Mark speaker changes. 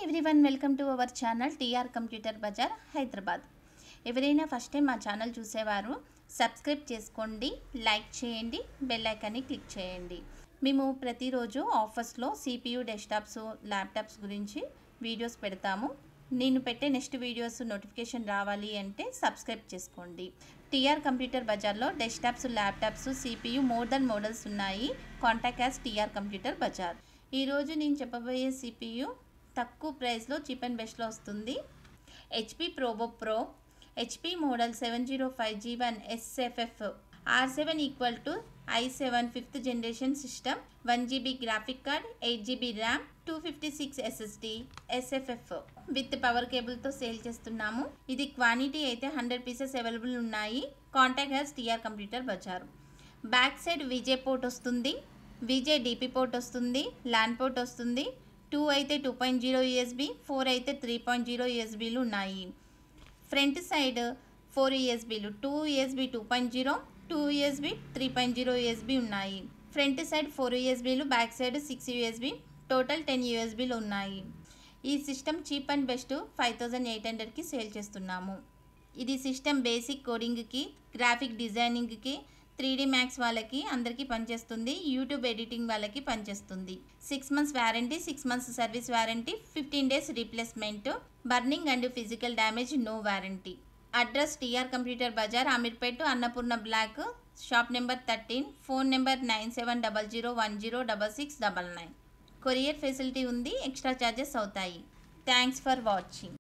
Speaker 1: Everyone, welcome to our channel TR computer bazaar Hyderabad. ఎవరైనా first time మా channel చూసేవారు subscribe చేసుకోండి, లైక్ చేయండి, బెల్ ఐకాన్ని క్లిక్ చేయండి. మేము ప్రతిరోజు ఆఫర్స్లో CPU డెస్క్టాప్స్, ల్యాప్టాప్స్ గురించి వీడియోస్ పెడతాము. నేను పెట్టే నెక్స్ట్ వీడియోస్ నోటిఫికేషన్ రావాలి అంటే సబ్స్క్రైబ్ చేసుకోండి. టీఆర్ కంప్యూటర్ బజార్లో desktops, laptops, CPU more than models ఉన్నాయి. Contact us TR computer Bazar. ఈరోజు నేను చెప్పబోయే CPU తక్కువ ప్రైస్లో చీప్ అండ్ బెస్ట్లో వస్తుంది. HP ప్రోబో pro HP model 705G1 SFF R7 equal to i7 5th generation system, 1GB graphic card, 8GB RAM, 256 SSD SFF with power కేబుల్తో సేల్ చేస్తున్నాము. ఇది క్వాంటిటీ అయితే 100 పీసెస్ అవైలబుల్ ఉన్నాయి. Contact us TR computer Bazar. Back side VGA port వస్తుంది, VGA DP port వస్తుంది, LAN port వస్తుంది. 2 అయితే 2.0 USB, 4 అయితే 3.0 USBలు ఉన్నాయి. ఫ్రంట్ సైడ్ 4 USBలు, 2 USB 2.0, 2 USB 3.0 USB ఉన్నాయి. ఫ్రంట్ సైడ్ 4 USBలు, బ్యాక్ సైడ్ 6 USB, టోటల్ 10 USBలు ఉన్నాయి. ఈ సిస్టమ్ చీప్ అండ్ బెస్ట్ 5800కి సేల్ చేస్తున్నాము. ఇది సిస్టమ్ బేసిక్ కోడింగ్కి, గ్రాఫిక్ డిజైనింగ్కి, 3D మ్యాక్స్ వాళ్ళకి అందరికీ పనిచేస్తుంది. యూట్యూబ్ ఎడిటింగ్ వాళ్ళకి పనిచేస్తుంది. 6 months warranty, 6 months service warranty, 15 days replacement, burning and physical damage no warranty. Address TR computer Bazar, Ameerpet, Annapurna block, shop number 13, phone number 9700106699. Courier facility ఉంది, ఎక్స్ట్రా ఛార్జెస్ అవుతాయి. Thanks for watching.